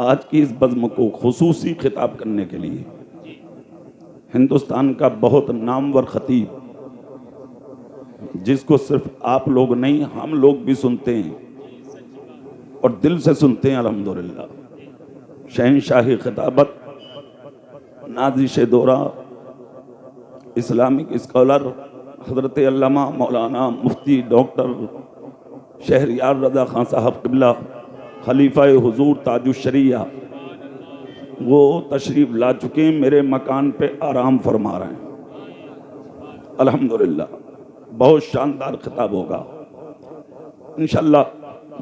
आज की इस बज़्म को खुसूसी खिताब करने के लिए हिंदुस्तान का बहुत नामवर खतीब, जिसको सिर्फ आप लोग नहीं हम लोग भी सुनते हैं और दिल से सुनते हैं अल्हम्दुलिल्लाह, शहनशाही खिताबत, नाज़िश दौरा, इस्लामिक स्कॉलर हज़रत अल्लामा मौलाना मुफ्ती डॉक्टर शहरियार रज़ा खान साहब क़िबला खलीफा हुजूर ताजुश्शरिया, वो तशरीफ़ ला चुके हैं, मेरे मकान पे आराम फरमा रहे हैं। अल्हम्दुलिल्लाह बहुत शानदार खिताब होगा इंशाअल्लाह।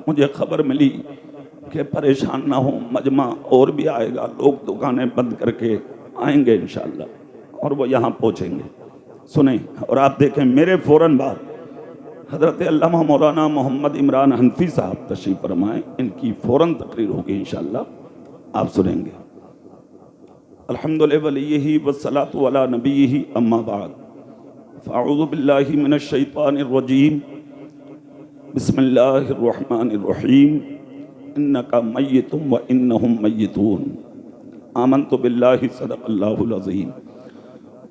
मुझे खबर मिली कि परेशान ना हो, मजमा और भी आएगा, लोग दुकानें बंद करके आएंगे इंशाअल्लाह और वो यहाँ पहुँचेंगे। सुने और आप देखें, मेरे फ़ौरन बाद हज़रत अल्लामा मौलाना मोहम्मद इमरान हनफी साहब तशरीफ़ फरमाएँ, इनकी फ़ौरन तकरीर होगी इंशाअल्लाह, आप सुनेंगे। अल्हम्दुलिल्लाह वलिय्यिही वस्सलातु अला नबिय्यिही अम्मा बाद, फ़अऊज़ु बिल्लाहि मिनश शैतानिर रजीम, बिस्मिल्लाहिर रहमानिर रहीम, इन्नका मय्यितुम व इन्नहुम मय्यितून, आमन्तु बिल्लाहि सदक़ल्लाहुल अज़ीम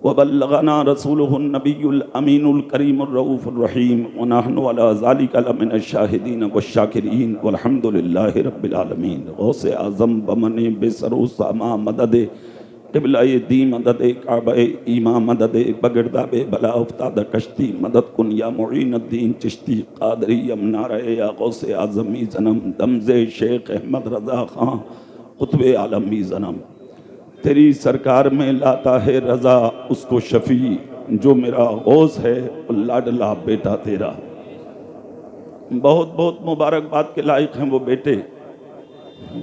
व बल्लगना रसूलुहुन नबियुल अमीनुल करीमुर रऊफ़ुर रहीम व नहनु अला ज़ालिका लमिनश शाहिदीन वश्शाकिरीन वल्हम्दुलिल्लाहि रब्बिल आलमीन। गौसे आज़म बमने बेसरो सामा मददे क़िबलाए दी मददे काबे ईमा मददे बगरदाबे बला उफ्ताद कश्ती मदद कुन या मुईनुद्दीन चिश्ती क़ादरी यमनारे या गौसे आज़मी ज़नम दमज़े शेख अहमद रज़ा ख़ां क़ुतबे आलमी ज़नम। तेरी सरकार में लाता है रज़ा उसको शफ़ी, जो मेरा गौस है लाडला बेटा तेरा। बहुत बहुत मुबारकबाद के लायक हैं वो बेटे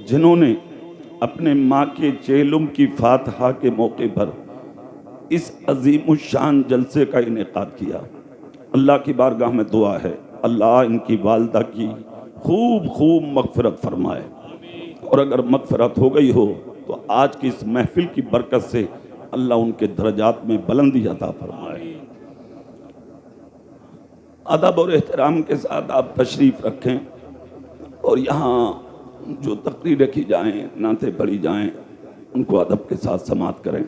जिन्होंने अपने माँ के चेलुम की फातहा के मौके पर इस अज़ीमुश्शान जलसे का इनेकाद किया। अल्लाह की बारगाह में दुआ है, अल्लाह इनकी वालदा की खूब खूब मग़फ़िरत फरमाए, और अगर मग़फ़िरत हो गई हो तो आज की इस महफिल की बरकत से अल्लाह उनके दर्जात में बुलंदी अता फरमाए। अदब और एहतराम के साथ आप तशरीफ़ रखें और यहाँ जो तकरीरें की जाएँ, नाते पढ़ी जाएँ, उनको अदब के साथ समाअत करें।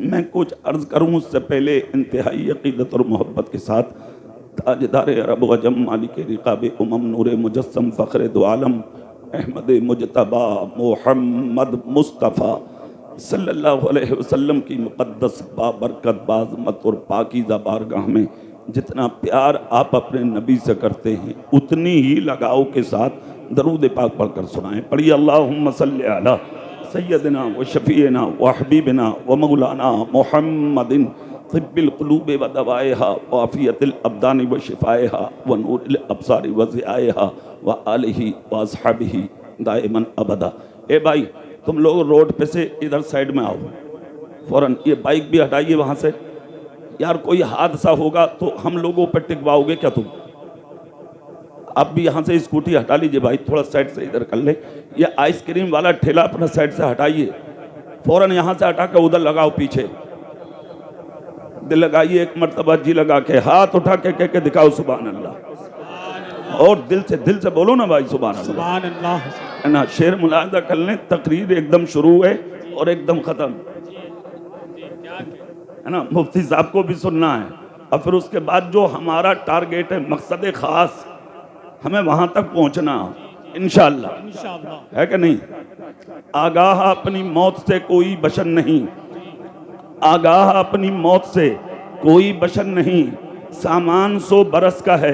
मैं कुछ अर्ज़ करूँ उससे पहले इंतहाई अक़ीदत और मोहब्बत के साथ ताजदार अरब व अजम मालिक रिक़ाब उमम नूर मुजस्सम फ़ख्र दो आलम अहमद मुजतबा मोहम्मद मुस्तफ़ा सल्लल्लाहु अलैहि वसल्लम की मुक़द्दस बाबरकत बाज़मत और पाकीज़ा बारगाह में जितना प्यार आप अपने नबी से करते हैं, उतनी ही लगाव के साथ दरूद पाक पढ़कर सुनाएं। पढ़िए अल्लाहुम्मा सल्लि अला सय्यदिना व शफ़ीना व हबीबिना व मौलाना मुहम्मदिन तिब्बिल क़ुलूबि व दवाइहा व आफ़ियतिल अब्दानि व शिफ़ाइहा व नूरिल अब्सारि व ज़ियाइहा व आलिही व अस्हाबिही दाइमन अबदा। ए भाई, तुम लोग रोड पे से इधर साइड में आओ फ़ौरन, ये बाइक भी हटाइए वहाँ से। यार कोई हादसा होगा तो हम लोगों पर टिकवाओगे क्या तुम? आप भी यहाँ से स्कूटी हटा लीजिए भाई, थोड़ा साइड से इधर कर ले। ये आइसक्रीम वाला ठेला अपना साइड से हटाइए, फ़ौरन यहाँ से हटा कर उधर लगाओ पीछे। दिल लगाइए एक मरतबा, जी लगा के, हाथ उठा के कह के दिखाओ सुभान अल्लाह, और दिल से बोलो ना भाई सुभान अल्लाह, है ना। शेर मुलाहिजा कर लें, तकरीर एकदम शुरू है और एकदम ख़त्म, है ना। मुफ्ती साहब को भी सुनना है और फिर उसके बाद जो हमारा टारगेट है, मकसद ख़ास, हमें वहाँ तक पहुँचना इंशाअल्लाह, है कि नहीं। आगाह अपनी मौत से कोई बशर नहीं, आगाह अपनी मौत से कोई बशर नहीं, सामान 100 बरस का है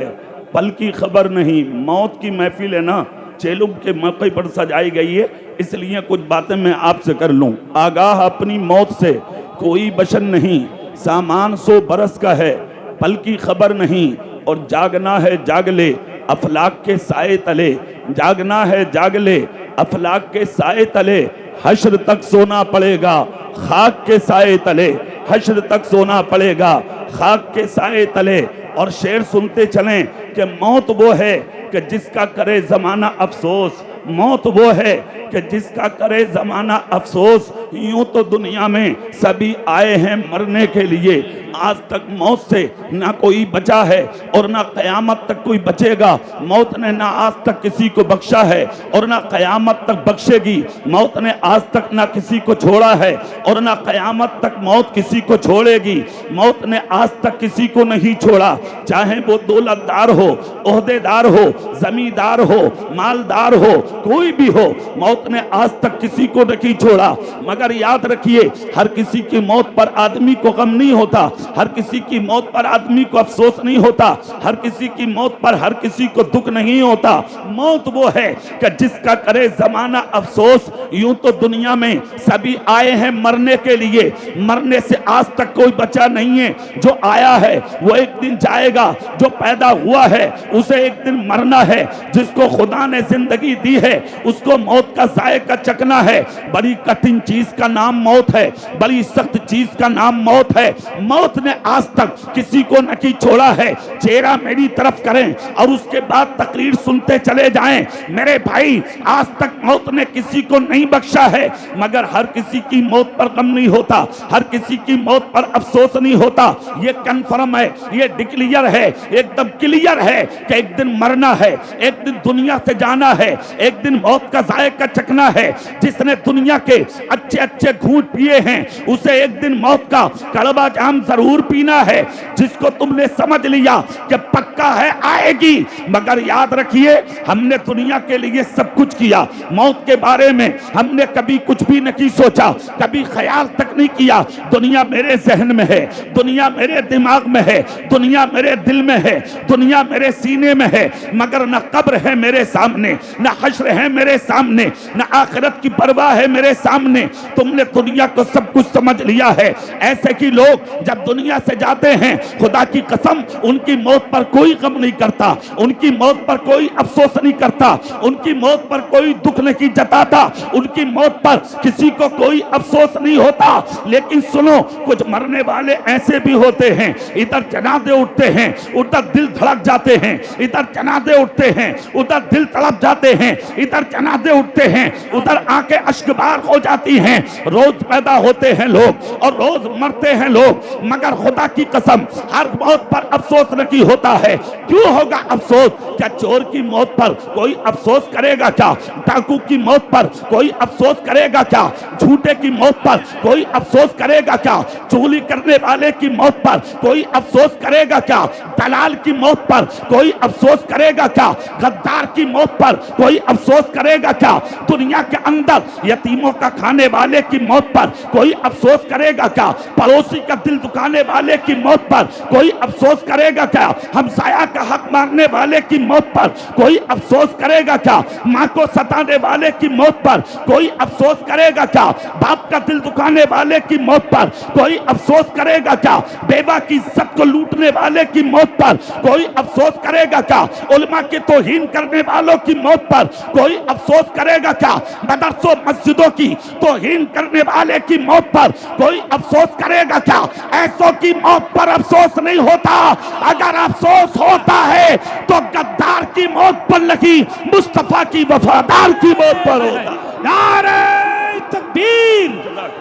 पल की खबर नहीं। मौत की महफिल है ना, चेलुम के मौके पर सजाई गई है, इसलिए कुछ बातें मैं आपसे कर लूँ। आगाह अपनी मौत से कोई बशर नहीं, सामान 100 बरस का है पल की खबर नहीं, और जागना है जाग ले अफलाक के साए तले, जागना है जाग ले अफलाक के साए तले, हश्र तक सोना पड़ेगा खाक के साए तले, हश्र तक सोना पड़ेगा खाक के साए तले। और शेर सुनते चलें कि मौत वो है कि जिसका करे ज़माना अफसोस, मौत वो है कि जिसका करे जमाना अफसोस। यूं तो दुनिया में सभी आए हैं मरने के लिए, आज तक मौत से ना कोई बचा है और ना कयामत तक कोई बचेगा। मौत ने ना आज तक किसी को बख्शा है और ना कयामत तक बख्शेगी। मौत ने आज तक ना किसी को छोड़ा है और ना कयामत तक मौत किसी को छोड़ेगी। मौत ने आज तक किसी को नहीं छोड़ा, चाहे वो दौलतदार हो, ओहदेदार हो, जमींदार हो, मालदार हो, कोई भी हो, मौत ने आज तक किसी को नहीं छोड़ा। मगर याद रखिए, हर किसी की मौत पर आदमी को गम नहीं होता, हर किसी की मौत पर आदमी को अफसोस नहीं होता, हर किसी की मौत पर हर किसी को दुख नहीं होता। मौत वो है कि जिसका करे जमाना अफसोस। यूं तो दुनिया में सभी आए हैं मरने के लिए, मरने से आज तक कोई बचा नहीं है। जो आया है वो एक दिन जाएगा, जो पैदा हुआ है उसे एक दिन मरना है। जिसको खुदा ने जिंदगी दी है उसको मौत का जायका चखना है। बड़ी कठिन चीज का नाम मौत है, बड़ी सख्त चीज का नाम मौत है। मौत ने आज तक किसी को नहीं छोड़ा है। चेहरा मेरी तरफ करें और उसके बाद तकरीर सुनते चले जाएं। मेरे भाई, आज तक मौत ने किसी को नहीं बख्शा है, मगर हर किसी की मौत पर गम नहीं होता, हर किसी की मौत पर अफसोस नहीं होता। ये कन्फर्म है, ये डिक्लेयर है, एकदम क्लियर है कि एक दिन मरना है, एक दिन दुनिया से जाना है, एक दिन मौत का जायका चखना है। जिसने दुनिया के अच्छे अच्छे घूंट पिए हैं उसे एक दिन मौत का कड़वा जाम जरूर पीना है। जिसको तुमने समझ लिया कि पक्का है आएगी, मगर याद रखिए, हमने दुनिया के लिए सब कुछ किया, मौत के बारे में हमने कभी कुछ भी नहीं सोचा, कभी ख्याल तक नहीं किया। दुनिया मेरे जहन में है, दुनिया मेरे दिमाग में है, दुनिया मेरे दिल में है, दुनिया मेरे सीने में है, मगर न कब्र है मेरे सामने, न हश्र है मेरे सामने, न आखिरत की परवाह है मेरे सामने। तुमने दुनिया को सब कुछ समझ लिया है। ऐसे कि लोग जब दुनिया से जाते हैं, खुदा की कसम, उनकी मौत पर कोई गम नहीं करता, उनकी मौत पर कोई अफसोस नहीं करता, उनकी मौत पर कोई दुख नहीं जताता, उनकी मौत पर किसी को कोई अफसोस नहीं होता। लेकिन सुनो, कुछ मरने वाले ऐसे भी होते हैं, इधर जनाजे उठते हैं, उधर दिल धड़क जाते हैं, इधर जनाजे उठते हैं, उधर दिल तड़प जाते हैं, इधर जनाजे उठते हैं, उधर आंखें अश्कबार हो जाती हैं। रोज पैदा होते हैं लोग और रोज मरते हैं लोग, मगर खुदा की कसम, हर मौत पर अफसोस नहीं होता है। क्यों होगा अफसोस? क्या चोर की मौत पर कोई अफसोस करेगा क्या? डाकू की मौत पर कोई अफसोस करेगा क्या? झूठे की मौत पर कोई अफसोस करेगा क्या? चोरी करने वाले की मौत पर कोई अफसोस करेगा क्या? दलाल की मौत पर कोई अफसोस करेगा क्या? गद्दार की मौत पर कोई अफसोस करेगा क्या? दुनिया के अंदर यतीमों का खाने वाले की मौत पर कोई अफसोस करेगा क्या? पड़ोसी का दिल दुखाने वाले की मौत पर कोई अफसोस करेगा क्या? हमसाया का हक मारने वाले की मौत पर कोई अफसोस करेगा क्या? माँ को सताने वाले की मौत पर कोई अफसोस करेगा क्या? बाप का दिल दुखाने वाले की मौत पर कोई अफसोस करेगा क्या? बेवा की इज्जत को लूटने वाले की मौत पर कोई अफसोस करेगा क्या? उलमा के तौहीन करने वालों की मौत पर कोई अफसोस करेगा क्या? मदरसों मस्जिदों की तौहीन करने वाले की मौत पर कोई अफसोस करेगा क्या? ऐसों की मौत पर अफसोस नहीं होता। अगर अफसोस होता है तो गद्दार की मौत पर नहीं, मुस्तफा की वफादार की मौत पर होता। नारे तकबीर,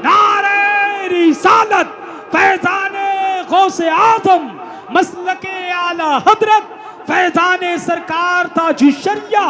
नारे रिसालत, फैजाने गौसे आजम, मसलके आला हजरत, फैजाने सरकार ताजी शरिया,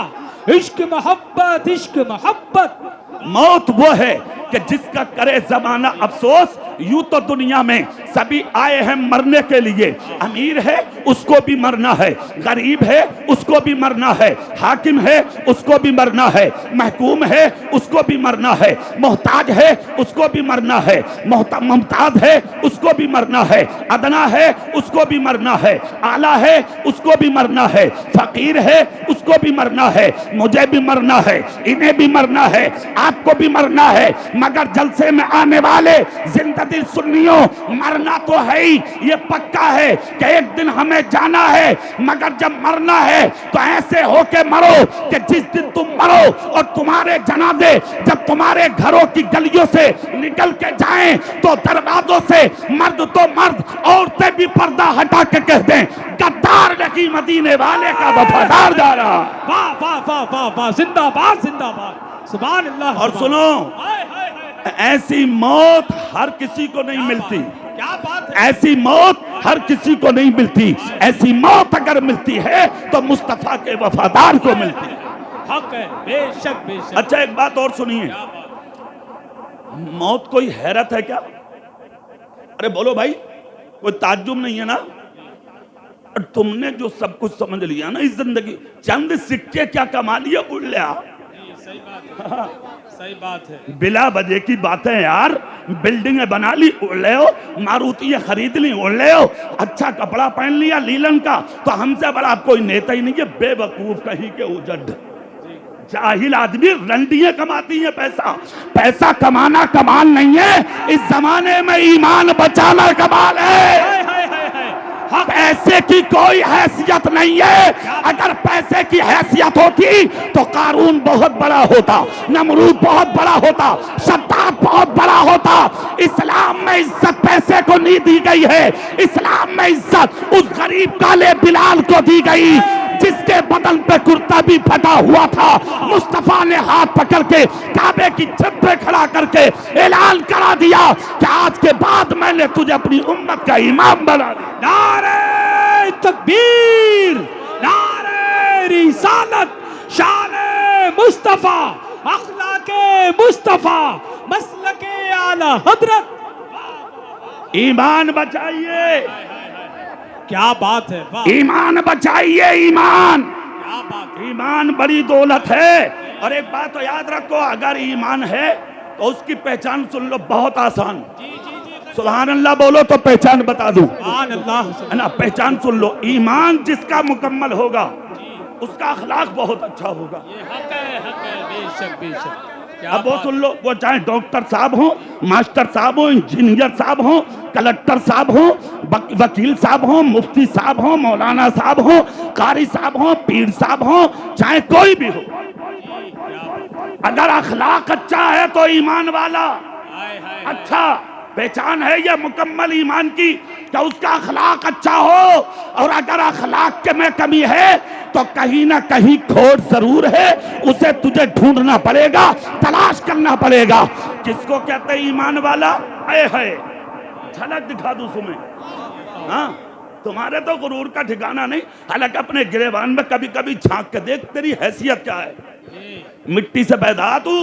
इश्क मोहब्बत, इश्क मोहब्बत। मौत वो है कि जिसका करे जमाना अफसोस। यूं तो दुनिया में सभी आए हैं मरने के लिए, अमीर है उसको भी मरना है, गरीब है उसको भी मरना है, हाकिम है उसको भी मरना है, महकूम है उसको भी मरना है, मोहताज है उसको भी मरना है, मुमताज है उसको भी मरना है, अदना है उसको भी मरना है, आला है उसको भी मरना है, फकीर है उसको भी मरना है, मुझे भी मरना है, इन्हें भी मरना है, आपको भी मरना है, मगर जलसे में आने वाले जिंदगी सुन्नियों, मरना तो है ही, ये पक्का है कि एक दिन हमें जाना है, मगर जब मरना है तो ऐसे होके मरो कि जिस दिन तुम मरो और तुम्हारे जनाजे जब तुम्हारे घरों की गलियों से निकल के जाएं तो दरवाजों से मर्द तो मर्द, औरतें भी पर्दा हटा के कह दें, गद्दार नहीं मदीने वाले का वफादार जा रहा। वाह वाह वाह वाह वाह, जिंदाबाद जिंदाबाद, सुभान अल्लाह। और सुनो, ऐसी मौत हर किसी को नहीं मिलती। क्या बात है, ऐसी मौत हर किसी को नहीं मिलती। ऐसी मौत अगर मिलती है तो मुस्तफा के वफादार को मिलती है। हक है, बेशक बेशक। अच्छा, एक बात और सुनिए, मौत कोई हैरत है क्या? अरे बोलो भाई, कोई ताज्जुब नहीं है ना? और तुमने जो सब कुछ समझ लिया ना इस जिंदगी, चंद सिक्के क्या कमा लिए, उड़ लिया। सही बात है, सही बात है। बिला वजह की बातें यार, बिल्डिंगें बना ली, उड़ ले हो, मारुतियां खरीद ली, उड़ ले हो, अच्छा कपड़ा पहन लिया लीलन का, तो हमसे बड़ा कोई नेता ही नहीं है। बेवकूफ कहीं के उजड़, जाहिल आदमी, रंडियां कमाती हैं पैसा। पैसा कमाना कमाल नहीं है, इस जमाने में ईमान बचाना कमाल है। पैसे की कोई हैसियत नहीं है। अगर पैसे की हैसियत होती तो कारून बहुत बड़ा होता, नमरूद बहुत बड़ा होता, शद्दाद बहुत बड़ा होता। इस्लाम में इज्जत पैसे को नहीं दी गई है। इस्लाम में इज्जत उस गरीब काले बिलाल को दी गई जिसके बदन पे कुर्ता भी फटा हुआ था। मुस्तफा ने हाथ पकड़ के काबे की छत पे खड़ा करके ऐलान करा दिया कि आज के बाद मैंने तुझे अपनी उम्मत का इमाम बना दिया। नारे तकबीर, नारे रिसालत, शाने मुस्तफा, अखलाके मुस्तफा, मसलके आला हजरत। ईमान बचाइए, क्या बात है, वाह। ईमान बचाइए, ईमान, क्या बात है। ईमान बड़ी दौलत है। और एक बात तो याद रखो, अगर ईमान है तो उसकी पहचान सुन लो, बहुत आसान। सुभान अल्लाह बोलो तो पहचान बता दूं। सुभान अल्लाह, है ना, पहचान सुन लो। ईमान जिसका मुकम्मल होगा उसका अखलाक बहुत अच्छा होगा। ये हक है, बेशक बेशक। अब वो सुन लो, वो चाहे डॉक्टर साहब हो, मास्टर साहब हो, इंजीनियर साहब हो, कलेक्टर साहब हो, वकील साहब हो, मुफ्ती साहब हो, मौलाना साहब हो, कारी साहब हो, पीर साहब हो, चाहे कोई भी हो, अगर अखलाक अच्छा है तो ईमान वाला अच्छा। पहचान है यह मुकम्मल ईमान की कि उसका अखलाक अच्छा हो। और अगर अखलाक के में कमी है तो कहीं ना कहीं खोट जरूर है, उसे तुझे ढूंढना पड़ेगा, तलाश करना पड़ेगा। किसको कहते हैं ईमान वाला? है झलक दिखा दूं तुम्हें। हाँ, तुम्हारे तो गुरूर का ठिकाना नहीं। हालांकि अपने गिरेबान में कभी कभी झांक के देख, तेरी हैसियत क्या है। मिट्टी से पैदा तू,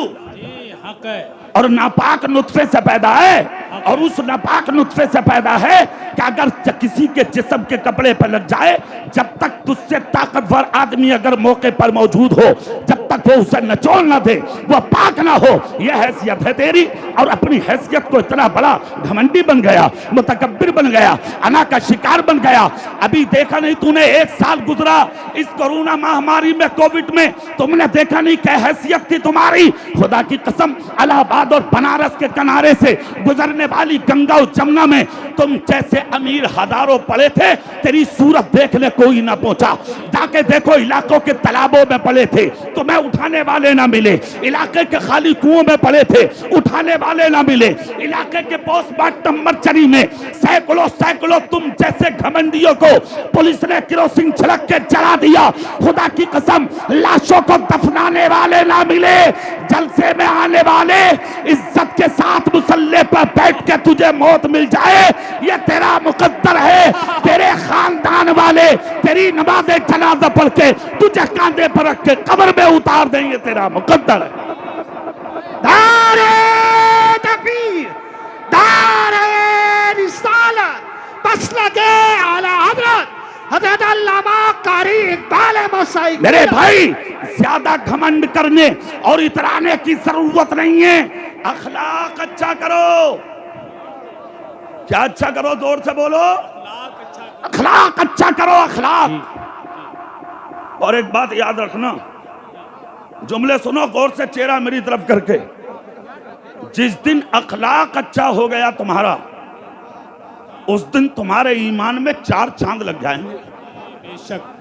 हक है, और नापाक नुत्फे से पैदा है। और उस नापाक नुत्फे से पैदा है कि अगर किसी के जिस्म के कपड़े पर लग जाए, जब तक तुझसे ताकतवर आदमी अगर मौके पर मौजूद हो, जब तक वो उसे नचोड़ ना दे, वो पाक ना हो। यह हैसियत है तेरी। और अपनी हैसियत को इतना बड़ा घमंडी बन गया, मुतकब्बिर बन गया, अना का शिकार बन गया। अभी देखा नहीं तूने, 1 साल गुजरा इस कोरोना महामारी में, कोविड में, तुमने देखा नहीं क्या हैसियत थी तुम्हारी। खुदा की कसम, इलाहाबाद और बनारस के किनारे से गुजरने वाली गंगा और जमुना में तुम जैसे अमीर हजारों पड़े थे, तेरी सूरत देखने कोई ना पहुंचा। जाके देखो, इलाकों के तालाबों में पड़े थे, तुम्हें उठाने वाले ना मिले। इलाके के खाली कुओं में पड़े थे, उठाने वाले ना मिले। इलाके के पोस्टमार्टम मर्चरी में सैकड़ों सैकड़ों तुम जैसे घमंडियों को पुलिस ने केरोसिन छिड़क के जला दिया। खुदा की कसम, लाशों को दफनाने वाले ना मिले। जलसे में आने वाले इज्जत के साथ मुसल्ले पर बैठ के तुझे मौत मिल जाए, ये तेरा मुकद्दर है। तेरे खानदान वाले तेरी नमाज़े जनाजा पढ़ के तुझे कांधे पर रख के कब्र में उतार देंगे, तेरा मुकद्दर है। नारे तकबीर, नारे रिसालत, मसलके आला हजरत हजरत अल्लामा कारी इकबाल मौसाई। मेरे भाई, ज्यादा घमंड करने और इतराने की जरूरत नहीं है। अखलाक अच्छा करो। क्या अच्छा करो? जोर से बोलो, अखलाक अच्छा करो, अखलाक। और एक बात याद रखना, जुमले सुनो गौर से, चेहरा मेरी तरफ करके। जिस दिन अखलाक अच्छा हो गया तुम्हारा, उस दिन तुम्हारे ईमान में 4 चांद लग जाएंगे। बेशक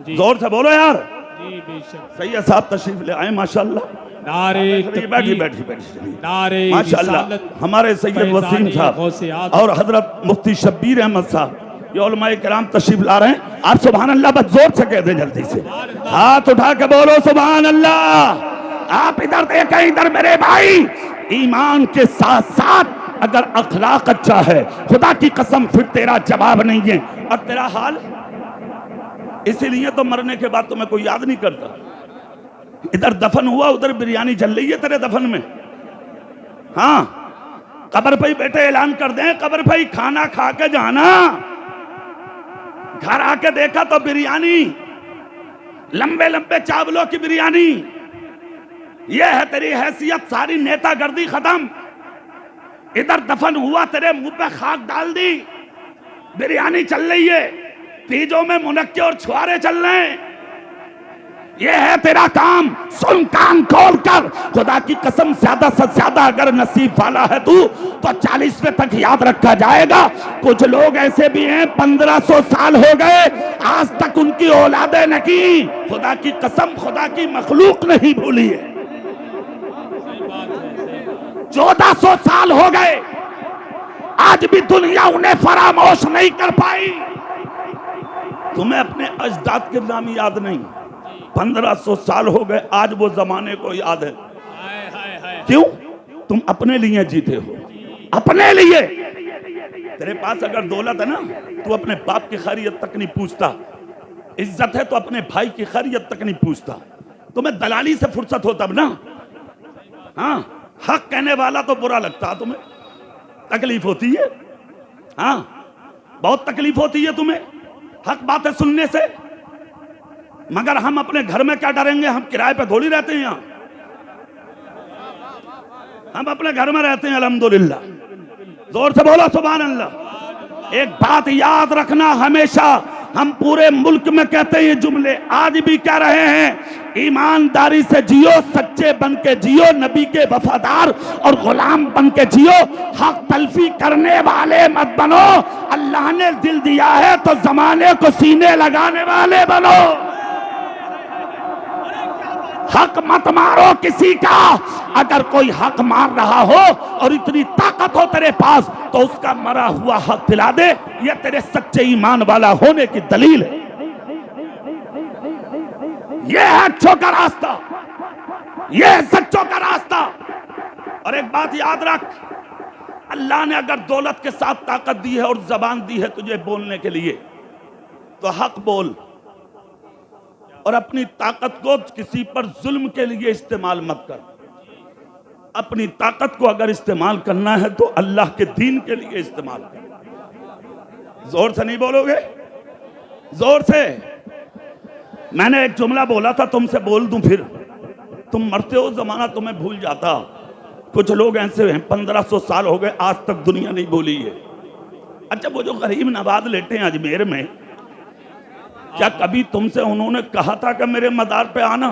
जी, जोर से बोलो यार। जी बेशक। सैयद साहब तशरीफ ले आए माशाल्लाह। नारे बैठी तकबीर, बैठी बैठी नारे माशाल्लाह। रिसालत, हमारे सैयद वसीम साहब गौसे आज़म और हजरत मुफ्ती शब्बीर अहमद साहब, ये उलमाए किराम तशरीफ ला रहे हैं। आप सुभान अल्लाह बस जोर से कह दें, जल्दी से हाथ उठा के बोलो सुभान अल्लाह। आप इधर देखें, इधर मेरे भाई, ईमान के साथ साथ अगर अखलाक अच्छा है, खुदा की कसम फिर तेरा जवाब नहीं है। और तेरा हाल इसीलिए तो मरने के बाद तुम्हें कोई याद नहीं करता। इधर दफन हुआ, उधर बिरयानी चल रही है तेरे दफन में। हाँ, कब्र पे ही बैठे ऐलान कर दें, कब्र पे ही खाना खा के जाना। घर आके देखा तो बिरयानी, लंबे लंबे चावलों की बिरयानी। यह है तेरी हैसियत, सारी नेतागर्दी खत्म। इधर दफन हुआ, तेरे मुंह पे खाक डाल दी, बिरयानी चल रही है, तीजों में मुनक्के और छुआरे चल रहे हैं। यह है तेरा काम। सुन कान खोल कर, खुदा की कसम ज्यादा से ज्यादा अगर नसीब वाला है तू तो 40वें तक याद रखा जाएगा। कुछ लोग ऐसे भी हैं 1500 साल हो गए, आज तक उनकी औलादे नहीं, खुदा की कसम खुदा की मखलूक नहीं भूली है। 1400 साल हो गए, आज भी दुनिया उन्हें फरामोश नहीं कर पाई। तुम्हें अपने अजदाद के नाम याद नहीं, 1500 साल हो गए, आज वो जमाने को याद है। क्यों? तुम अपने लिए जीते हो, अपने लिए। तेरे पास अगर दौलत है ना, तू अपने बाप की खैरियत तक नहीं पूछता। इज्जत है तो अपने भाई की खैरियत तक नहीं पूछता। तुम्हें दलाली से फुर्सत हो तब ना। हाँ, हक कहने वाला तो बुरा लगता है तुम्हें, तकलीफ होती है। हाँ, बहुत तकलीफ होती है तुम्हें हक बातें सुनने से। मगर हम अपने घर में क्या डरेंगे? हम किराए पे थोड़ी रहते हैं यहाँ, हम अपने घर में रहते हैं अल्हम्दुलिल्लाह। जोर से बोलो सुभान अल्लाह। एक बात याद रखना हमेशा, हम पूरे मुल्क में कहते हैं ये जुमले, आज भी कह रहे हैं, ईमानदारी से जियो, सच्चे बन के जियो, नबी के वफादार और गुलाम बन के जियो, हक तलफी करने वाले मत बनो। अल्लाह ने दिल दिया है तो जमाने को सीने लगाने वाले बनो। हक मत मारो किसी का। अगर कोई हक मार रहा हो और इतनी ताकत हो तेरे पास तो उसका मरा हुआ हक दिला दे, यह तेरे सच्चे ईमान वाला होने की दलील है। यह है अच्छों का रास्ता, यह है सच्चों का रास्ता। और एक बात याद रख, अल्लाह ने अगर दौलत के साथ ताकत दी है और जबान दी है तुझे बोलने के लिए, तो हक बोल। और अपनी ताकत को किसी पर जुल्म के लिए इस्तेमाल मत कर। अपनी ताकत को अगर इस्तेमाल करना है तो अल्लाह के दीन के लिए इस्तेमाल कर। जोर से नहीं बोलोगे? जोर से। मैंने एक जुमला बोला था, तुमसे बोल दूं फिर? तुम मरते हो, जमाना तुम्हें भूल जाता। कुछ लोग ऐसे हैं 1500 साल हो गए, आज तक दुनिया नहीं भूली है। अच्छा, वो जो गरीब नवाज लेटे हैं अजमेर में, क्या कभी तुमसे उन्होंने कहा था कि मेरे मदार पे आना?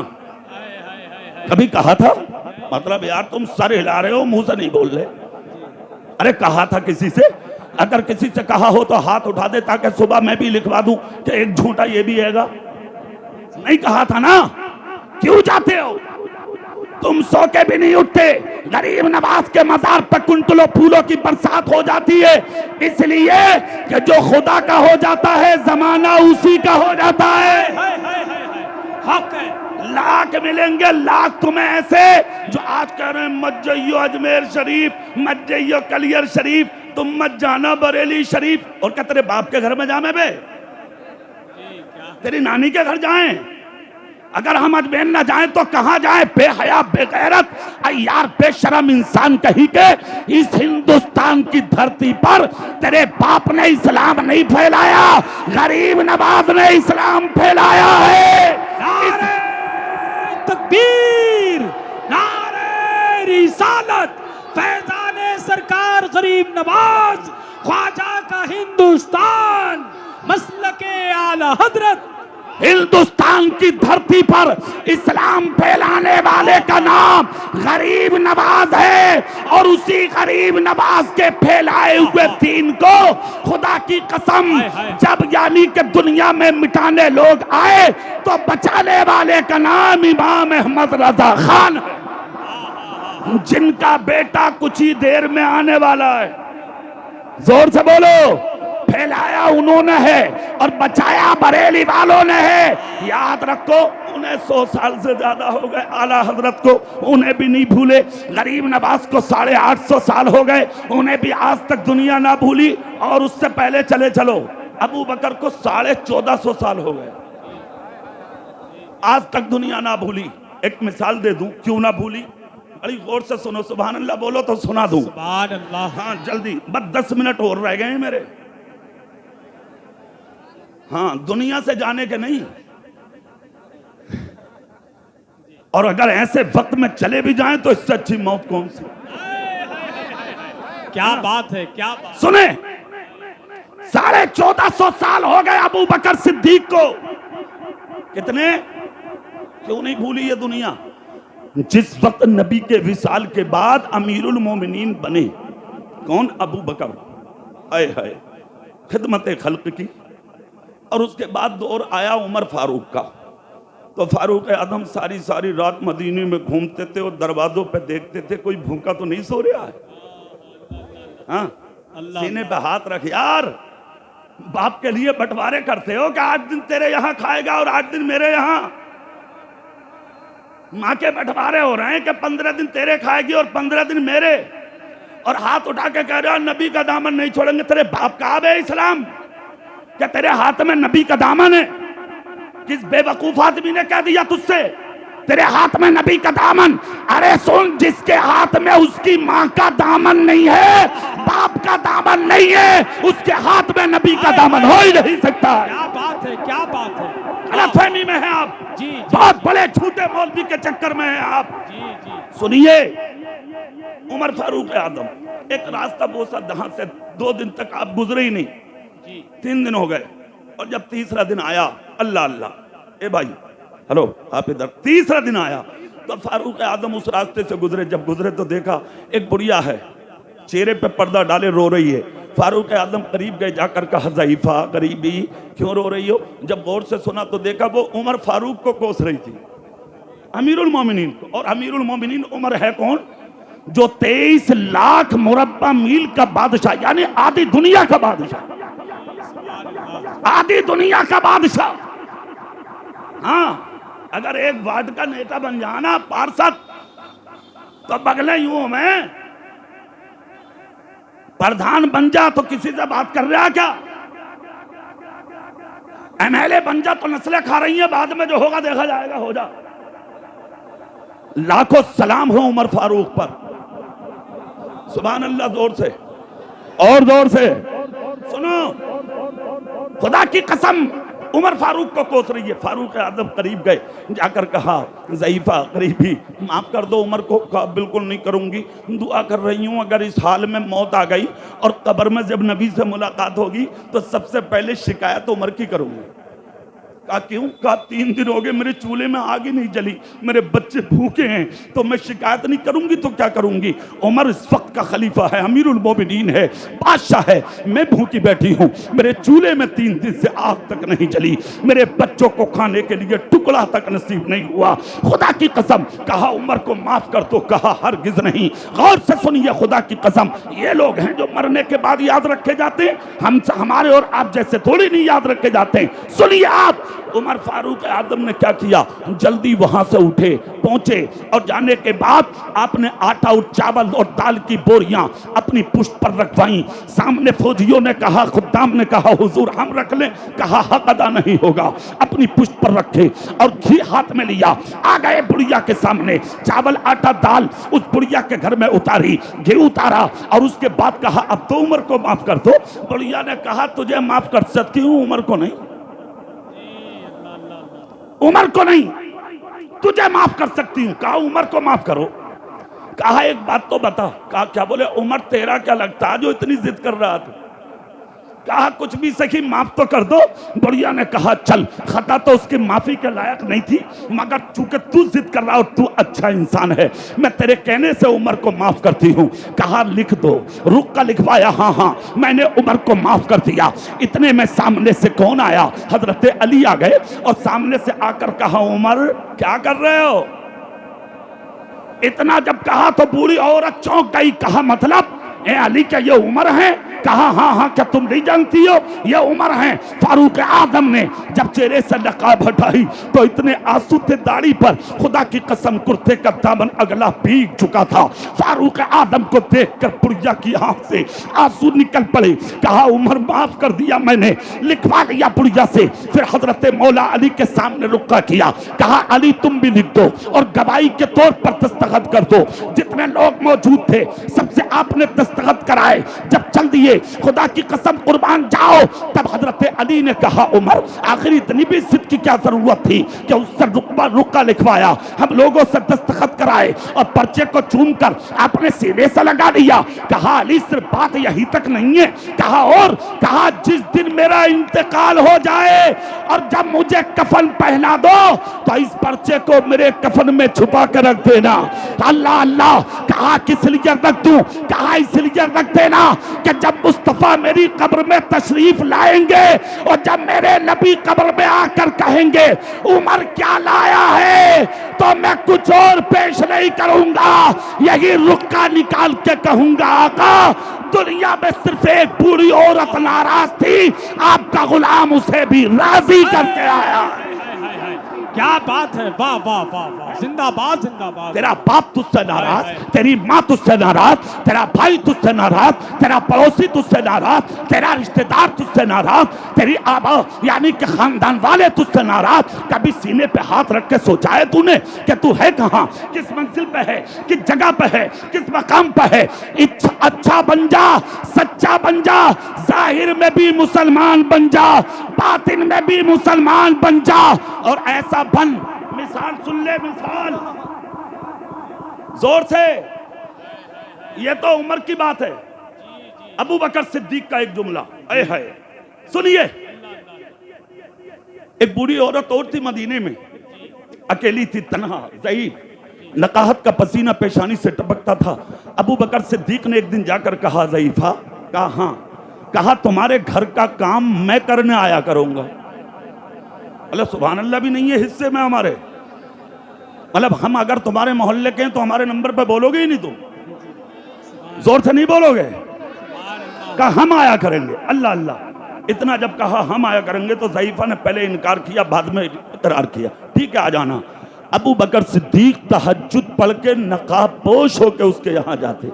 कभी कहा था? मतलब यार तुम सर हिला रहे हो, मुंह से नहीं बोल रहे। अरे कहा था किसी से? अगर किसी से कहा हो तो हाथ उठा दे, ताकि सुबह मैं भी लिखवा दूं कि एक झूठा ये भी हैगा। नहीं कहा था ना? क्यों जाते हो? तुम सो के भी नहीं उठते। गरीब नवाज के मजार पर कुंटलों फूलों की बरसात हो जाती है, इसलिए कि जो खुदा का हो जाता है जमाना उसी का हो जाता है। हक है। लाख मिलेंगे, लाख तुम्हें ऐसे जो आज कह रहे हैं मत जाइयो अजमेर शरीफ, मत जाइयो कलियर शरीफ, तुम मत जाना बरेली शरीफ। और क्या तेरे बाप के घर में जामे बे? तेरी नानी के घर जाएं? अगर हम अजमेर न जाएं तो कहां जाएं? बेहया, बेगैरत, अय्यार, बेशरम इंसान कहीं के इस हिंदुस्तान की धरती पर तेरे बाप ने इस्लाम नहीं फैलाया, गरीब नवाज ने इस्लाम फैलाया है। नारे तकबीर, नारे रिसालत, फैजाने सरकार गरीब नवाज, ख्वाजा का हिंदुस्तान, मसलके आला हजरत। हिंदुस्तान की धरती पर इस्लाम फैलाने वाले का नाम नाम गरीब नवाज है। और उसी गरीब नवाज के फैलाए हुए दीन को खुदा की कसम जब यानी कि दुनिया में मिटाने लोग आए तो बचाने वाले का नाम इमाम अहमद रजा खान है, जिनका बेटा कुछ ही देर में आने वाला है। जोर से बोलो, फैलाया उन्होंने है और बचाया बरेली वालों ने है। याद रखो, उन्हें 100 साल से ज्यादा हो गए, आला हजरत को उन्हें भी नहीं भूले। गरीब नवाज को 850 साल हो गए, उन्हें भी आज तक दुनिया ना भूली। और उससे पहले चले चलो, अबू बकर को 1450 साल हो गए, आज तक दुनिया ना भूली। एक मिसाल दे दूं, क्यों ना भूली? बड़ी गौर से सुनो, सुभान अल्लाह बोलो तो सुना दूं। सुभान अल्लाह। हाँ जल्दी, बस 10 मिनट और रह गए हैं मेरे। हाँ, दुनिया से जाने के नहीं। और अगर ऐसे वक्त में चले भी जाएं तो इससे अच्छी मौत कौन सी? क्या बात है, क्या बात। सुने, 1450 साल हो गए अबू बकर सिद्दीक को। कितने? क्यों नहीं भूली ये दुनिया? जिस वक्त नबी के विसाल के बाद अमीरुल मोमिनीन बने, कौन? अबू बकर। आए हाय, खिदमत खल्क की। और उसके बाद दौर आया उमर फारूक का। तो फारूक आदम सारी सारी रात मदीने में घूमते थे और दरवाजों पे देखते थे कोई भूखा तो नहीं सो रहा है। हाँ, सीने पे हाथ रख यार। बाप के लिए बंटवारे करते हो कि 8 दिन तेरे यहाँ खाएगा और 8 दिन मेरे यहाँ। माँ के बंटवारे हो रहे हैं कि 15 दिन तेरे खाएगी और 15 दिन मेरे। और हाथ उठा के कह रहे हो नबी का दामन नहीं छोड़ेंगे। तेरे बाप का आब है इस्लाम? क्या तेरे हाथ में नबी का दामन है? किस बेवकूफ आदमी ने कह दिया तुझसे तेरे हाथ में नबी का दामन? अरे सुन, जिसके हाथ में उसकी माँ का दामन नहीं है, बाप का दामन नहीं है, उसके हाथ में नबी का दामन हो ही नहीं सकता। क्या बात है, क्या बात है। गलतफहमी में है आप। जी, बहुत बड़े झूठे मौलवी के चक्कर में है आप। जी। सुनिए, उमर फारूक आदम एक रास्ता वो सा जहां से 2 दिन तक आप गुजरे ही नहीं। 3 दिन हो गए और जब तीसरा दिन आया, अल्लाह अल्लाह, ए भाई हेलो आप इधर, तीसरा दिन आया तो फारूक आदम उस रास्ते से गुजरे। जब गुजरे तो देखा एक बुढ़िया है, चेहरे पे पर्दा डाले रो रही है। फारूक आदम करीब गए, जाकर कहा ज़ईफा करीबी क्यों रो रही हो? जब गौर से सुना तो देखा वो उमर फारूक को कोस रही थी, अमीरुल मोमिनीन को। और अमीरुल मोमिनीन उमर है कौन? जो 23 लाख मुरब्बा मील का बादशाह, यानी आधी दुनिया का बादशाह, आधी दुनिया का बादशाह। हाँ, अगर एक वार्ड का नेता बन जाना पार्षद तो बगले यूं में प्रधान बन जा तो किसी से बात कर रहा क्या? एमएलए बन जा तो नस्लें खा रही हैं, बाद में जो होगा देखा जाएगा, हो जा। लाखों सलाम हो उमर फारूक पर। सुभान अल्लाह, जोर से और जोर से सुनो। खुदा की कसम उमर फारूक को कोस रही है। फारूक आदम करीब गए, जाकर कहा ज़ईफा करीबी माफ कर दो उमर को। कहा बिल्कुल नहीं करूंगी, दुआ कर रही हूं अगर इस हाल में मौत आ गई और कब्र में जब नबी से मुलाकात होगी तो सबसे पहले शिकायत उमर की करूंगी। कहा क्यों? कहा 3 दिन हो गए मेरे चूल्हे में आग ही नहीं जली, मेरे बच्चे भूखे हैं, तो मैं शिकायत नहीं करूंगी तो क्या करूंगी? उमर इस वक्त का खलीफा है, अमीरुल मोमिनीन है, बादशाह है, मैं भूखी बैठी हूं, मेरे चूल्हे में 3 दिन से आग तक नहीं जली, मेरे बच्चों को खाने के लिए टुकड़ा तक नसीब नहीं हुआ। खुदा की कसम। कहा उमर को माफ कर दो। कहा हरगिज नहीं। गौर से सुनिए, खुदा की कसम, ये लोग हैं जो मरने के बाद याद रखे जाते हैं, हम हमारे और आप जैसे थोड़ी नहीं याद रखे जाते हैं। सुनिए आप, उमर फारूक आदम ने क्या किया? जल्दी वहां से उठे, पहुंचे और जाने के बाद आपने आटा और चावल और दाल की बोरियां अपनी पुष्ट पर रखवाई। सामने फौजियों ने कहा, खुद्दाम ने कहा हुजूर हम रख लें। कहा हक अदा नहीं होगा। अपनी पुष्ट पर रखे और घी हाथ में लिया, आ गए बुढ़िया के सामने। चावल आटा दाल उस बुढ़िया के घर में उतारी, घी उतारा और उसके बाद कहा अब तो उमर को माफ कर दो। बुढ़िया ने कहा तुझे माफ कर सकती हूँ, उमर को नहीं। उमर को नहीं, तुझे माफ कर सकती हूं। कहा उमर को माफ करो। कहा एक बात तो बता। कहा क्या? बोले उमर तेरा क्या लगता है जो इतनी जिद कर रहा था? कहा कुछ भी सही माफ तो कर दो। बुढ़िया ने कहा चल, खता तो उसकी माफी के लायक नहीं थी, मगर चूंकि तू जिद कर रहा और तू अच्छा इंसान है, मैं तेरे कहने से उमर को माफ करती हूँ। कहा लिख दो। रुक का लिखवाया, हाँ हाँ मैंने उमर को माफ कर दिया। इतने में सामने से कौन आया? हजरत अली आ गए और सामने से आकर कहा उमर क्या कर रहे हो? इतना जब कहा तो बूढ़ी औरत चौंक गई। कहा मतलब ए अली क्या ये उमर है? कहा हाँ हाँ क्या तुम नहीं जानती हो ये उमर है? फारूक आजम ने जब चेहरे से नकाब हटाई तो इतने आंसू थे दाढ़ी पर, खुदा की कसम कुर्ते का दामन अगला भीग चुका था। फारूक आजम को देखकर पुरजा की आंख से आंसू निकल पड़े। कहा उमर माफ कर दिया मैंने, लिखवा लिया पुरजा से। फिर हजरत मौला अली के सामने रुका किया। कहा अली तुम भी लिख दो और गवाही के तौर पर दस्तखत कर दो। जितने लोग मौजूद थे सबसे आपने दस्तखत कराए। जब चल दिए खुदा की कसम कुर्बान जाओ। तब हजरत अली ने कहा उमर आखिर इतनी भी जिद की क्या जरूरत थी कि उससे रुका लिखवाया, हम लोगों से दस्तखत कराए और पर्चे को चूम कर आपने सीने से लगा दिया। कहा अली सिर्फ बात यही तक नहीं है, कहा और कहा जिस दिन मेरा इंतकाल हो जाए और जब मुझे कफन पहना दो तो इस पर्चे को मेरे कफन में छुपा कर रख देना। अल्लाह अल्लाह। कहा किस लिए रख दूं? कहा इसलिए रख देना कि जब मुस्तफा मेरी कब्र में तशरीफ लाएंगे और जब मेरे नबी कब्र में आकर कहेंगे उमर क्या लाया है, तो मैं कुछ और पेश नहीं करूंगा, यही रुक्का निकाल के कहूंगा आका दुनिया में सिर्फ एक बूढ़ी औरत नाराज थी, आपका गुलाम उसे भी राजी करके आया। क्या बात है, वाह वाह वाह वाह, जिंदाबाद जिंदाबाद। तेरा बाप तुझसे नाराज, तेरी माँ तुझसे नाराज, तेरा भाई तुझसे नाराज, तेरा पड़ोसी तुझसे नाराज, तेरा रिश्तेदार तुझसे नाराज, तेरी आबा यानी कि खानदान वाले तुझसे नाराज। कभी सीने पे हाथ रख के सोचा है तूने कि तू है कहाँ, किस मंजिल पे है, किस जगह पे है, किस मकाम पे है? अच्छा बन जा, सच्चा बन जा, जाहिर में भी मुसलमान बन जा, बातिन में भी मुसलमान बन जा और ऐसा बन। मिसाल सुन ले, मिसाल जोर से। ये तो उमर की बात है। अबू बकर सिद्दीक का एक जुमला ऐ है, सुनिए। एक बूढ़ी औरत और थी मदीने में, अकेली थी, तन्हा, ज़ईफ, नकाहत का पसीना पेशानी से टपकता था। अबू बकर सिद्दीक ने एक दिन जाकर कहा ज़ईफा, कहा हाँ, कहा तुम्हारे घर का काम मैं करने आया करूंगा। मतलब सुभान अल्लाह भी नहीं है हिस्से में हमारे। मतलब हम अगर तुम्हारे मोहल्ले के हैं तो हमारे नंबर पे बोलोगे ही नहीं, तुम जोर से नहीं बोलोगे। कहा हम आया करेंगे। अल्लाह अल्लाह। इतना जब कहा हम आया करेंगे तो ज़ईफा ने पहले इनकार किया, बाद में इकरार किया, ठीक है आ जाना। अबू बकर सिद्दीक तहज्जुद पढ़ के नकाब पोश होकर उसके यहाँ जाते,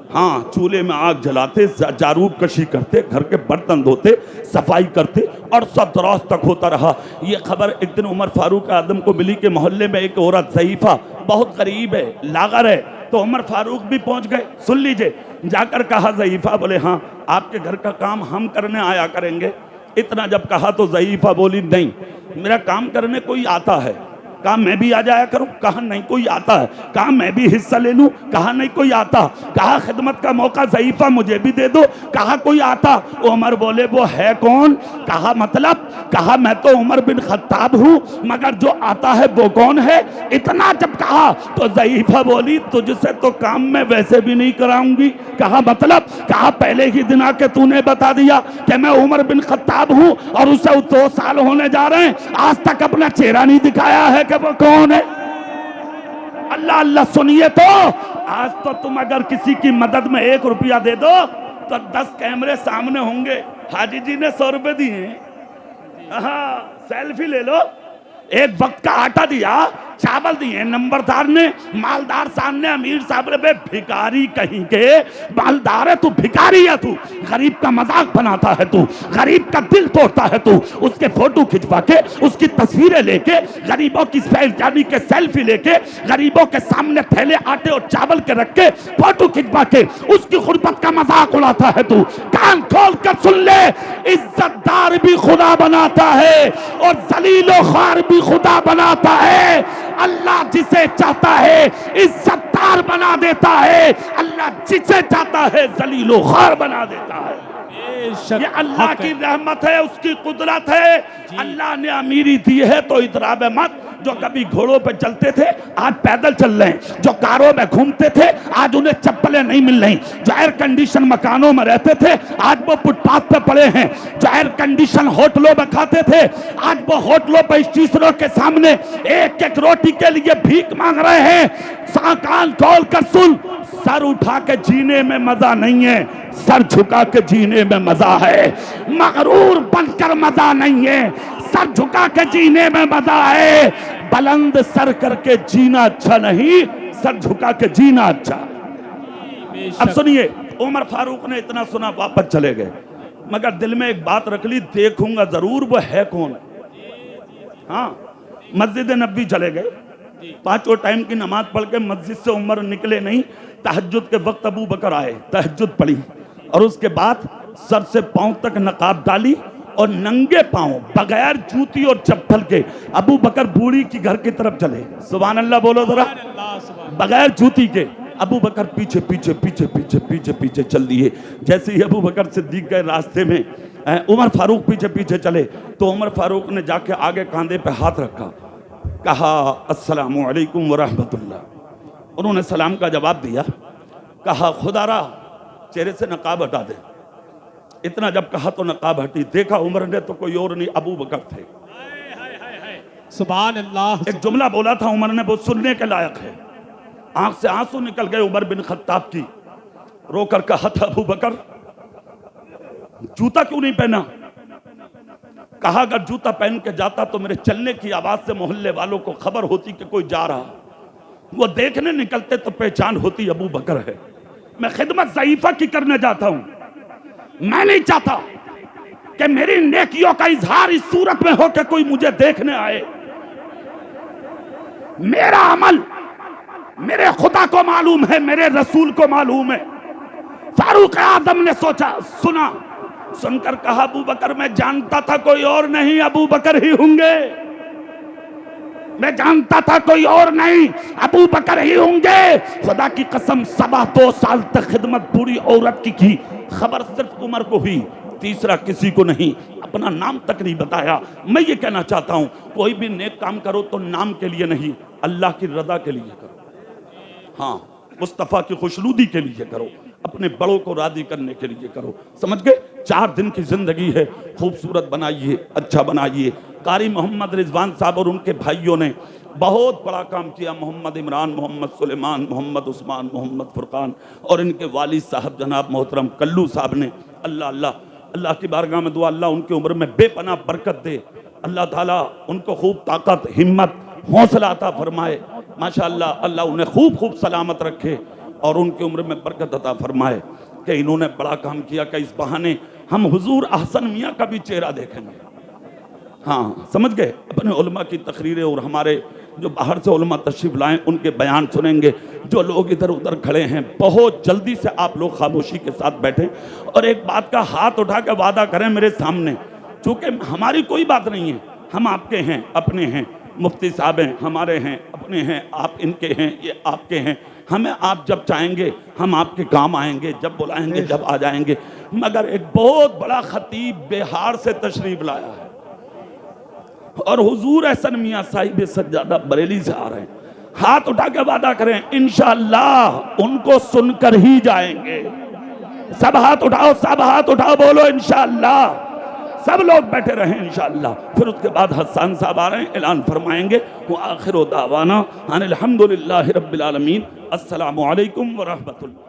हाँ, चूल्हे में आग जलाते, जारूब कशी करते, घर के बर्तन धोते, सफाई करते और सब दराज तक होता रहा। ये खबर एक दिन उमर फारूक आदम को मिली कि मोहल्ले में एक औरत ज़ईफा बहुत गरीब है, लागर है। तो उमर फारूक भी पहुंच गए। सुन लीजिए, जाकर कहा ज़ईफा, बोले हाँ आपके घर का काम हम करने आया करेंगे। इतना जब कहा तो ज़ईफा बोली नहीं, मेरा काम करने कोई आता है। कहा मैं भी आ जाया करूं? कहा नहीं कोई आता है। कहा मैं भी हिस्सा ले लूं? कहा नहीं कोई आता। कहा खिदमत का मौका ज़ईफा मुझे भी दे दो। कहा कोई आता। उमर बोले वो है कौन? कहा मतलब? कहा मैं तो उमर बिन खत्ताब हूं, मगर जो आता है वो कौन है? इतना जब कहा तो ज़ईफा बोली तुझसे तो काम मैं वैसे भी नहीं कराऊंगी। कहा मतलब? कहा पहले ही दिन आके तूने बता दिया कि मैं उमर बिन खत्ताब हूं और उसे 2 साल होने जा रहे हैं, आज तक अपना चेहरा नहीं दिखाया है कि वो कौन है। अल्लाह अल्लाह। सुनिए तो आज तो तुम अगर किसी की मदद में 1 रुपया दे दो तो 10 कैमरे सामने होंगे। हाजी जी ने 100 रुपए दिए, हाँ सेल्फी ले लो। एक वक्त का आटा दिया, चावल दिए नंबरदार ने, मालदार सामने, अमीर साहब ने, भिखारी कहीं के, मालदार है तू, भिखारी है तू, गरीब का मजाक बनाता है तू, गरीब का दिल तोड़ता है तू, उसके फोटो खिंचवा के, उसकी तस्वीरें लेके, गरीबों की यानी के सेल्फी लेके, गरीबों के सामने थैले आटे और चावल के रख के फोटो खिंचवा के उसकी गुर्बत का मजाक उड़ाता है तू। कान खोल कर सुन ले, इज्जतदार भी खुदा बनाता है और जलीलो ख्वार भी खुदा बनाता है। अल्लाह जिसे चाहता है इज्जतदार बना देता है। अल्लाह अल्लाह जिसे चाहता है जलीलो खार बना देता है। बेशक ये अल्लाह हक की है। रहमत है, उसकी कुदरत है। अल्लाह ने अमीरी दी है तो इतराब मत। जो कभी घोड़ों पे चलते थे आज पैदल चल रहे हैं, जो कारों में घूमते थे आज उन्हें चप्पलें नहीं मिल रही, जो एयर कंडीशन मकानों में रहते थे आज वो फुटपाथ पे पड़े हैं, जो एयर कंडीशन होटलों में खाते थे आज वो होटलों पे स्टेशनों के सामने एक एक रोटी के लिए भीख मांग रहे हैं। कान खोल कर सुन, सर उठा के जीने में मजा नहीं है, सर झुका के जीने में मजा है। मगरूर बनकर मजा नहीं है, सर झुका के जीने में मजा है। बुलंद सर करके जीना अच्छा नहीं, सर झुका के जीना अच्छा। अब सुनिए, उमर फारूक ने इतना सुना वापस चले गए, मगर दिल में एक बात रख ली, देखूंगा जरूर वो है कौन। हाँ, मस्जिद नबी चले गए, पांचों टाइम की नमाज पढ़ के मस्जिद से उमर निकले नहीं। तहज्जुद के वक्त अबू बकर आए, तहज्जुद पढ़ी और उसके बाद सर से पांव तक नकाब डाली और नंगे पांव बगैर जूती और चप्पल के अबू बकर बूढ़ी की घर की तरफ चले। सुभान अल्लाह बोलो जरा। बगैर जूती के अबू बकर पीछे पीछे पीछे पीछे पीछे पीछे चल दिए। जैसे ही अबू बकर सिद्दीक गए रास्ते में उमर फारूक पीछे पीछे चले तो उमर फारूक ने जाके आगे कांधे पे हाथ रखा, कहा अस्सलामु अलैकुम व रहमतुल्लाह। उन्होंने सलाम का जवाब दिया, कहा खुदारा चेहरे से नकाब हटा दे। इतना जब कहा तो नकाब हटी, देखा उमर ने तो कोई और नहीं अबू बकर थे। सुभान अल्लाह। एक जुमला बोला था उमर ने, वो सुनने के लायक है। आंख से आंसू निकल गए उमर बिन खत्ताब की, रोकर कहा था अबू बकर जूता क्यों नहीं पहना? कहा अगर जूता पहन के जाता तो मेरे चलने की आवाज से मोहल्ले वालों को खबर होती कि कोई जा रहा, वो देखने निकलते तो पहचान होती अबू बकर है। मैं खिदमत ज़ईफा की करने जाता हूं, मैं नहीं चाहता कि मेरी नेकियों का इजहार इस सूरत में हो कि कोई मुझे देखने आए। मेरा अमल मेरे खुदा को मालूम है, मेरे रसूल को मालूम है। फारूक आजम ने सोचा, सुना, सुनकर कहा अबू बकर मैं जानता था कोई और नहीं अबू बकर ही होंगे, मैं जानता था कोई और नहीं अबू बकर ही होंगे। खुदा की कसम 2.25 साल तक खिदमत पूरी औरत की खबर सिर्फ उमर को हुई, तीसरा किसी को नहीं, अपना नाम तक नहीं बताया। मैं ये कहना चाहता हूं कोई भी नेक काम करो तो नाम के लिए नहीं, अल्लाह की रजा के लिए करो। हाँ, मुस्तफ़ा की खुशनुदी के लिए करो, अपने बड़ों को राजी करने के लिए करो। समझ गए? 4 दिन की जिंदगी है, खूबसूरत बनाइए, अच्छा बनाइए। कारी मोहम्मद रिजवान साहब और उनके भाइयों ने बहुत बड़ा काम किया। मोहम्मद इमरान, मोहम्मद सुलेमान, मोहम्मद उस्मान, मोहम्मद फुरकान और इनके वालिद साहब जनाब मोहतरम कल्लू साहब ने, अल्लाह अल्लाह अल्लाह की बारगाह में दुआ, अल्लाह उनकी उम्र में बेपनाह बरकत दे, अल्लाह ताला उनको खूब ताकत, हिम्मत, हौसला अता फरमाए। माशाअल्लाह, अल्लाह उन्हें खूब खूब सलामत रखे और उनकी उम्र में बरकत अता फरमाए कि इन्होंने बड़ा काम किया कि इस बहाने हम हुजूर अहसन मियाँ का भी चेहरा देखेंगे। हाँ, समझ गए? अपने उलमा की तकरीरें और हमारे जो बाहर से उलमा तशरीफ लाएं उनके बयान सुनेंगे। जो लोग इधर उधर खड़े हैं बहुत जल्दी से आप लोग खामोशी के साथ बैठें और एक बात का हाथ उठा के वादा करें मेरे सामने, चूँकि हमारी कोई बात नहीं है, हम आपके हैं, अपने हैं। मुफ्ती साहब हैं, हमारे हैं, अपने हैं, आप इनके हैं, ये आपके हैं। हमें आप जब चाहेंगे हम आपके काम आएंगे, जब बुलाएंगे जब आ जाएंगे। मगर एक बहुत बड़ा खतीब बिहार से तशरीफ लाया है और हुजूर अहसन मियाँ साहिब सज्जादा बरेली से आ रहे हैं। हाथ उठा के वादा करें इंशाअल्लाह उनको सुनकर ही जाएंगे। सब हाथ उठाओ, सब हाथ उठाओ, बोलो इंशाअल्लाह। सब लोग बैठे रहें इंशाअल्लाह। फिर उसके बाद हसन साहब आ रहे हैं, ऐलान फरमाएंगे। वो आखिर दावाना अनिल हम्दुलिल्लाहि रब्बिल आलमीन। अस्सलामु अलैकुम व रहमतुल्लाह।